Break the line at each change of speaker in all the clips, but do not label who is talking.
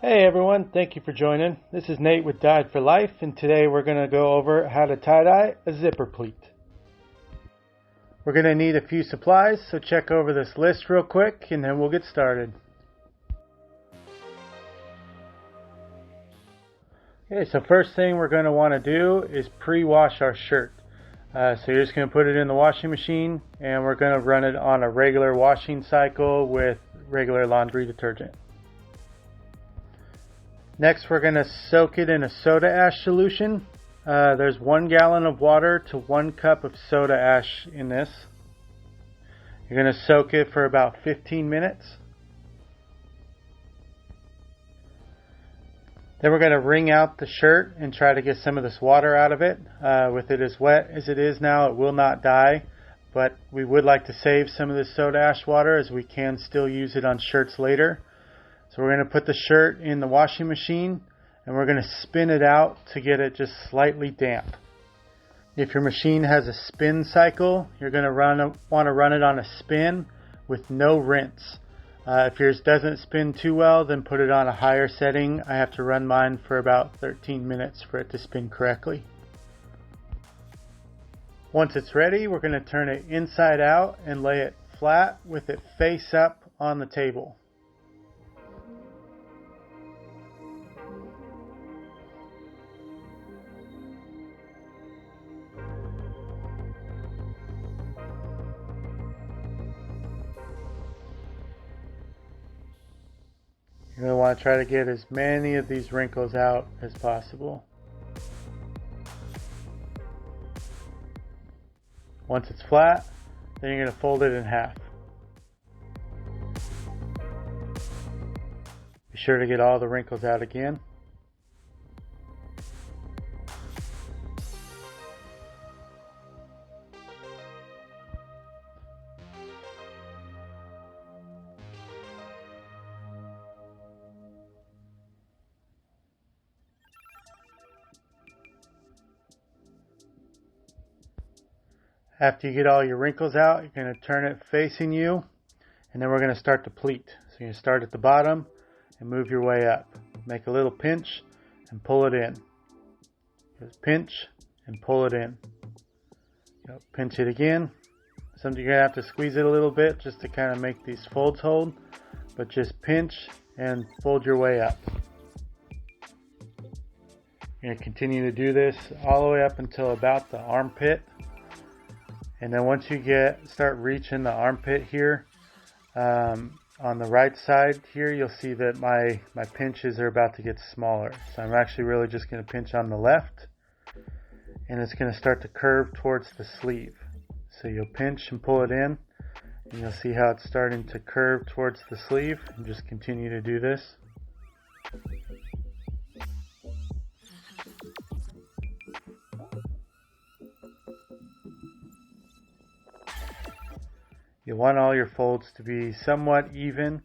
Hey everyone, thank you for joining. This is Nate with Dyed for Life, and today we're going to go over how to tie-dye a zipper pleat. We're going to need a few supplies, so check over this list real quick and then we'll get started. Okay, so first thing we're going to want to do is pre-wash our shirt. So you're just going to put it in the washing machine and we're going to run it on a regular washing cycle with regular laundry detergent. Next, we're going to soak it in a soda ash solution. There's 1 gallon of water to 1 cup of soda ash in this. You're going to soak it for about 15 minutes. Then we're going to wring out the shirt and try to get some of this water out of it. With it as wet as it is now, it will not dye, but we would like to save some of this soda ash water as we can still use it on shirts later. So we're going to put the shirt in the washing machine and we're going to spin it out to get it just slightly damp. If your machine has a spin cycle, you're going to want to run it on a spin with no rinse. If yours doesn't spin too well, then put it on a higher setting. I have to run mine for about 13 minutes for it to spin correctly. Once it's ready, we're going to turn it inside out and lay it flat with it face up on the table. You're going to want to try to get as many of these wrinkles out as possible. Once it's flat, then you're going to fold it in half. Be sure to get all the wrinkles out again. After you get all your wrinkles out, you're going to turn it facing you, and then we're going to start to pleat. So you're going to start at the bottom and move your way up. Make a little pinch and pull it in. Just pinch and pull it in. Pinch it again. Sometimes you're going to have to squeeze it a little bit just to kind of make these folds hold, but just pinch and fold your way up. You're going to continue to do this all the way up until about the armpit. And then once you start reaching the armpit here, on the right side here, you'll see that my pinches are about to get smaller. So I'm actually really just going to pinch on the left, and it's going to start to curve towards the sleeve. So you'll pinch and pull it in, and you'll see how it's starting to curve towards the sleeve, and just continue to do this. You want all your folds to be somewhat even.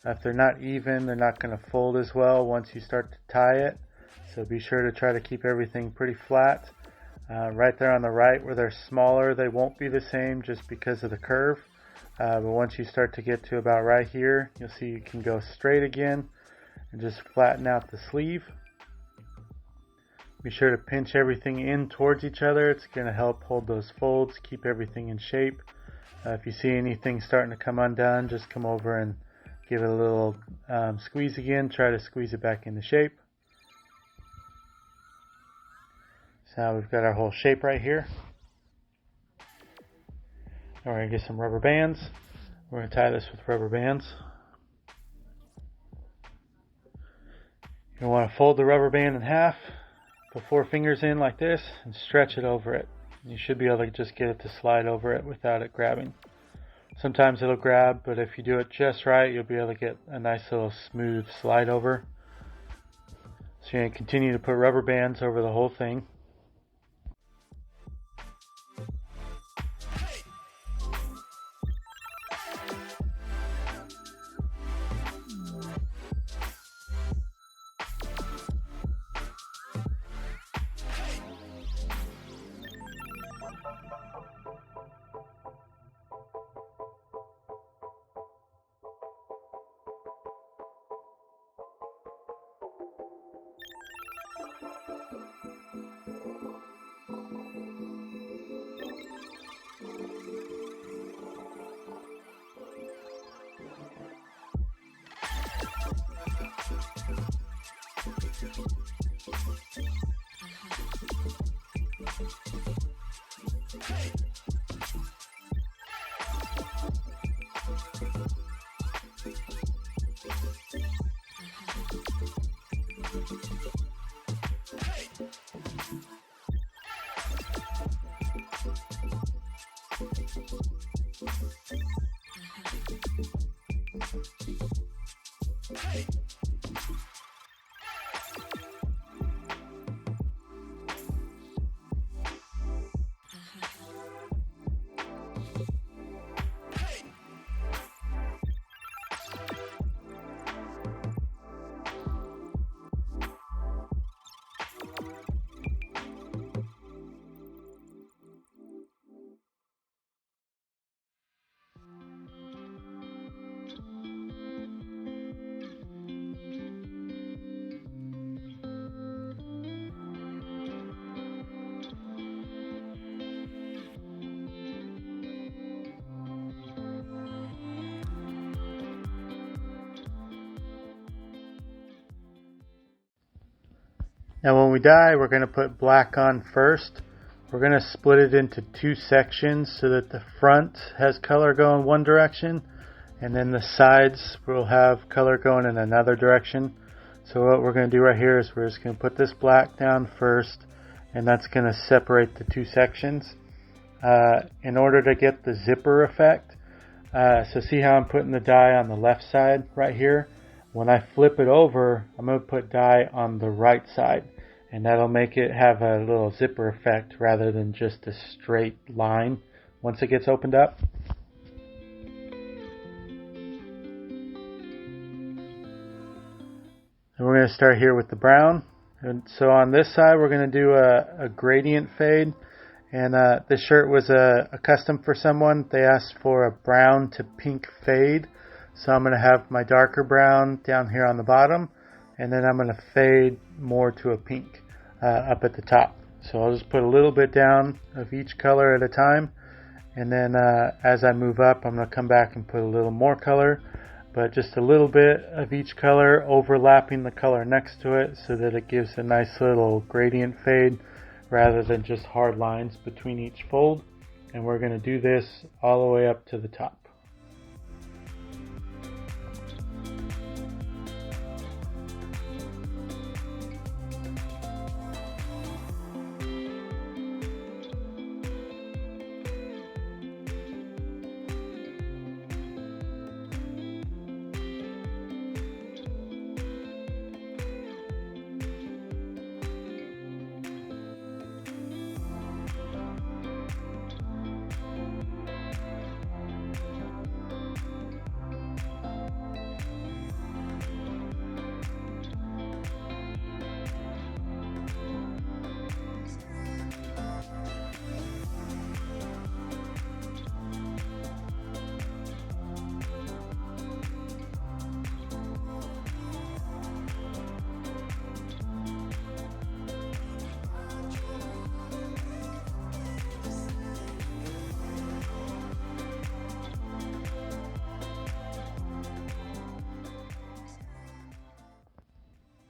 If they're not even, they're not going to fold as well once you start to tie it. So be sure to try to keep everything pretty flat. Right there on the right where they're smaller, they won't be the same just because of the curve. But once you start to get to about right here, you'll see you can go straight again and just flatten out the sleeve. Be sure to pinch everything in towards each other. It's going to help hold those folds, keep everything in shape. If you see anything starting to come undone, just come over and give it a little squeeze again. Try to squeeze it back into shape. So now we've got our whole shape right here. Now we're going to get some rubber bands. We're going to tie this with rubber bands. You're going to want to fold the rubber band in half, put 4 fingers in like this, and stretch it over it. You should be able to just get it to slide over it without it grabbing. Sometimes it'll grab, but if you do it just right, you'll be able to get a nice little smooth slide over. So you're going to continue to put rubber bands over the whole thing. Now when we dye, we're going to put black on first. We're going to split it into two sections so that the front has color going one direction and then the sides will have color going in another direction. So what we're going to do right here is we're just going to put this black down first, and that's going to separate the two sections. In order to get the zipper effect, so see how I'm putting the dye on the left side right here? When I flip it over, I'm going to put dye on the right side, and that'll make it have a little zipper effect rather than just a straight line once it gets opened up. And we're going to start here with the brown. And so on this side, we're going to do a gradient fade. And this shirt was a custom for someone. They asked for a brown to pink fade. So I'm going to have my darker brown down here on the bottom. And then I'm going to fade more to a pink up at the top. So I'll just put a little bit down of each color at a time. And then as I move up, I'm going to come back and put a little more color. But just a little bit of each color overlapping the color next to it so that it gives a nice little gradient fade rather than just hard lines between each fold. And we're going to do this all the way up to the top.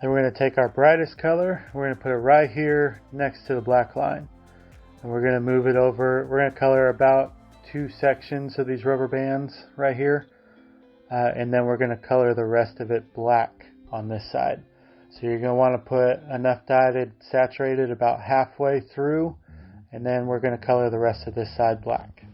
Then we're going to take our brightest color, we're going to put it right here next to the black line. And we're going to move it over. We're going to color about two sections of these rubber bands right here. And then we're going to color the rest of it black on this side. So you're going to want to put enough dye to saturate it about halfway through. And then we're going to color the rest of this side black.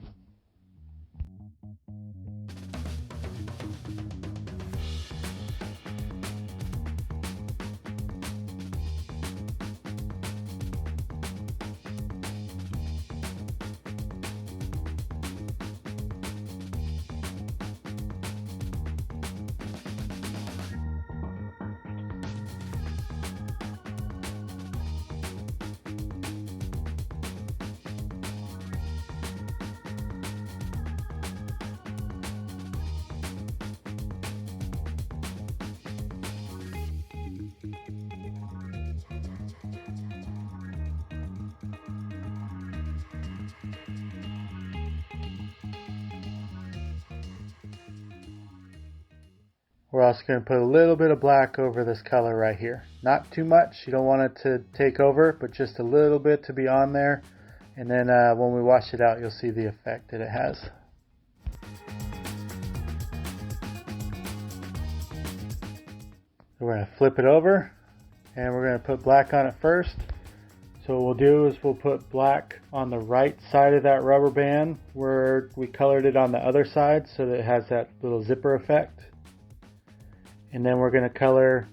We're also going to put a little bit of black over this color right here. Not too much, you don't want it to take over, but just a little bit to be on there. And then when we wash it out, you'll see the effect that it has. We're going to flip it over and we're going to put black on it first. So what we'll do is we'll put black on the right side of that rubber band where we colored it on the other side so that it has that little zipper effect. And then we're going to color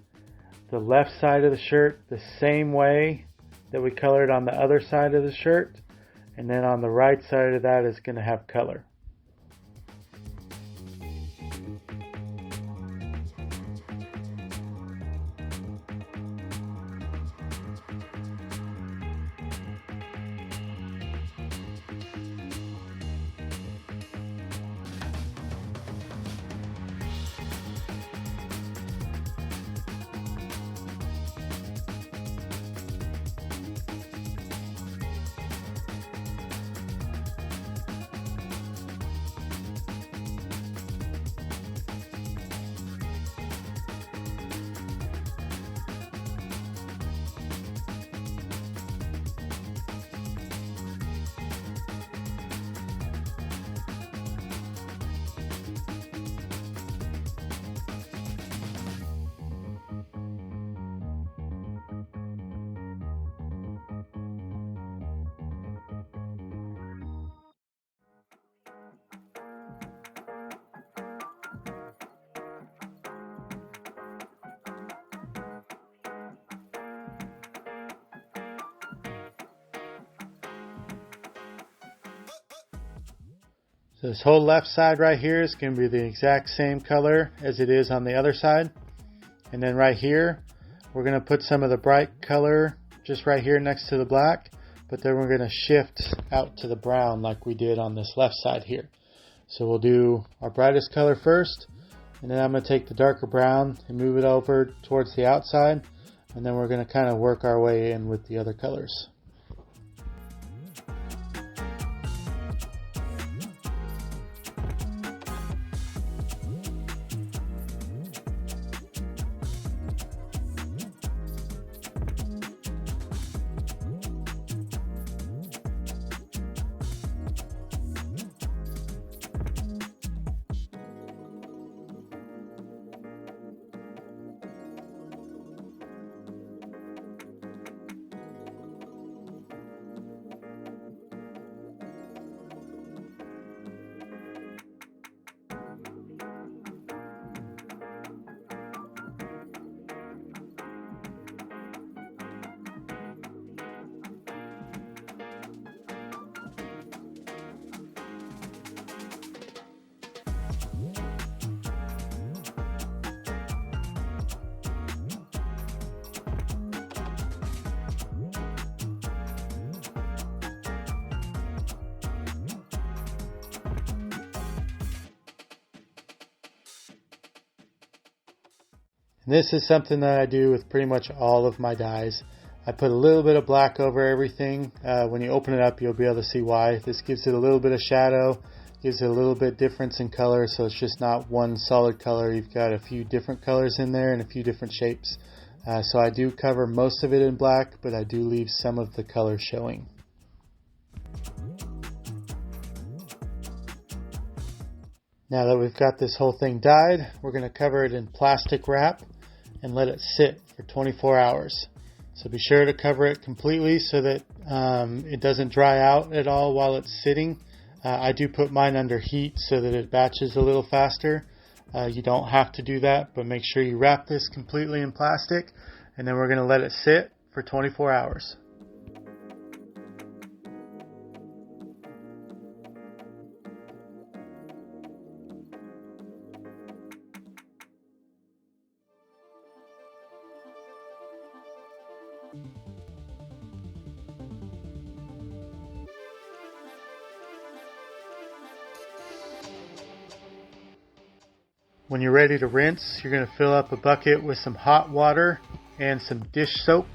the left side of the shirt the same way that we colored on the other side of the shirt. And then on the right side of that is going to have color. So this whole left side right here is going to be the exact same color as it is on the other side. And then right here, we're going to put some of the bright color just right here next to the black, but then we're going to shift out to the brown like we did on this left side here. So we'll do our brightest color first, and then I'm going to take the darker brown and move it over towards the outside, and then we're going to kind of work our way in with the other colors. And this is something that I do with pretty much all of my dyes. I put a little bit of black over everything. When you open it up, you'll be able to see why. This gives it a little bit of shadow, gives it a little bit difference in color, so it's just not one solid color. You've got a few different colors in there and a few different shapes. So I do cover most of it in black, but I do leave some of the color showing. Now that we've got this whole thing dyed, we're going to cover it in plastic wrap and let it sit for 24 hours. So be sure to cover it completely so that it doesn't dry out at all while it's sitting. I do put mine under heat so that it batches a little faster. You don't have to do that, but make sure you wrap this completely in plastic, and then we're going to let it sit for 24 hours. When you're ready to rinse, you're going to fill up a bucket with some hot water and some dish soap.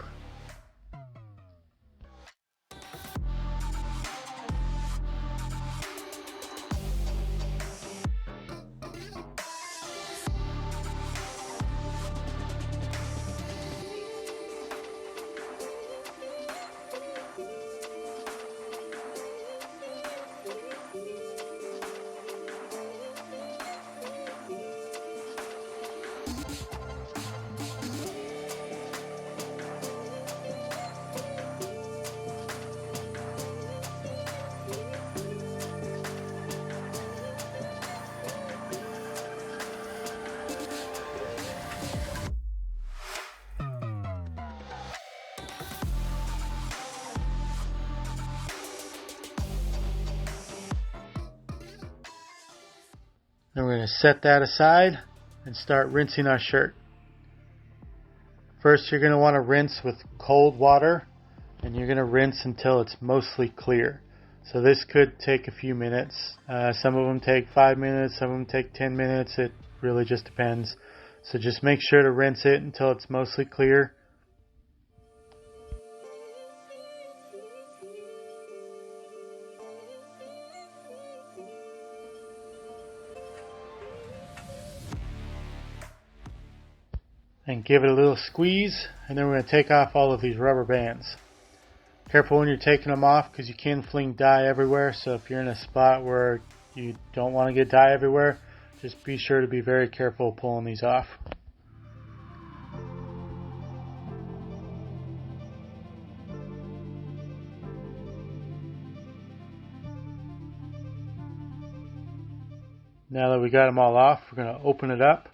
Then we're going to set that aside and start rinsing our shirt. First, you're going to want to rinse with cold water, and you're going to rinse until it's mostly clear. So this could take a few minutes. Some of them take 5 minutes, some of them take 10 minutes. It really just depends. So just make sure to rinse it until it's mostly clear. And give it a little squeeze, and then we're going to take off all of these rubber bands. Careful when you're taking them off because you can fling dye everywhere, so if you're in a spot where you don't want to get dye everywhere, just be sure to be very careful pulling these off. Now that we got them all off, we're going to open it up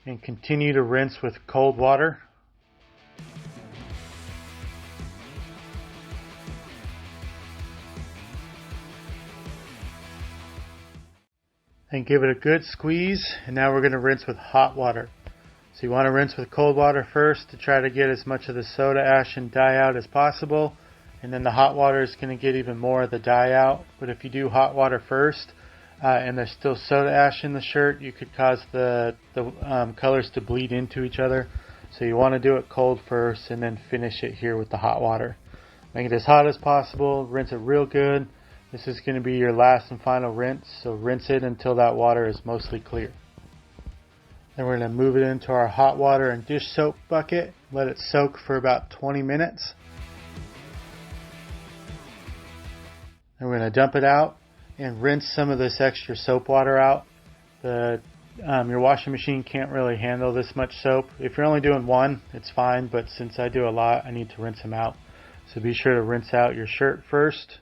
and continue to rinse with cold water. and give it a good squeeze. And now we're going to rinse with hot water. So you want to rinse with cold water first to try to get as much of the soda ash and dye out as possible. And then the hot water is going to get even more of the dye out. But if you do hot water first and there's still soda ash in the shirt, you could cause the colors to bleed into each other. So you want to do it cold first and then finish it here with the hot water. Make it as hot as possible, rinse it real good. This is going to be your last and final rinse, so rinse it until that water is mostly clear. Then we're going to move it into our hot water and dish soap bucket, let it soak for about 20 minutes. Then we're going to dump it out and rinse some of this extra soap water out. Your washing machine can't really handle this much soap. If you're only doing one, it's fine, but since I do a lot, I need to rinse them out. So be sure to rinse out your shirt first.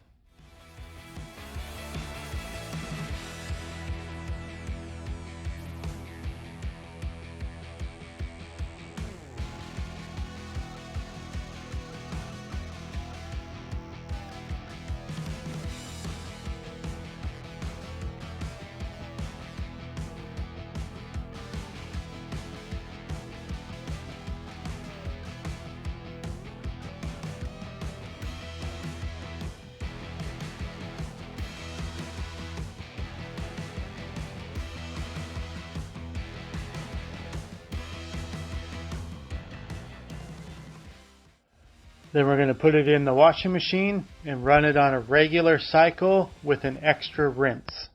Then we're going to put it in the washing machine and run it on a regular cycle with an extra rinse.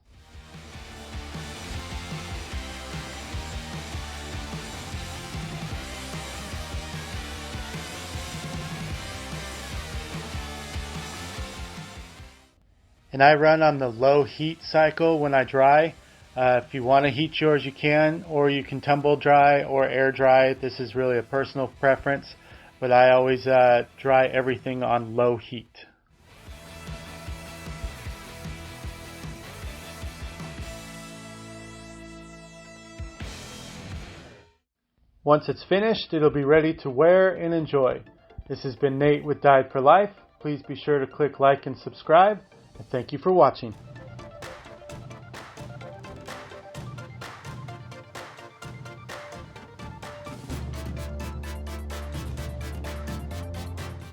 And I run on the low heat cycle when I dry. If you want to heat yours, you can, or you can tumble dry or air dry. This is really a personal preference. But I always dry everything on low heat. Once it's finished, it'll be ready to wear and enjoy. This has been Nate with Dyed for Life. Please be sure to click like and subscribe. And thank you for watching.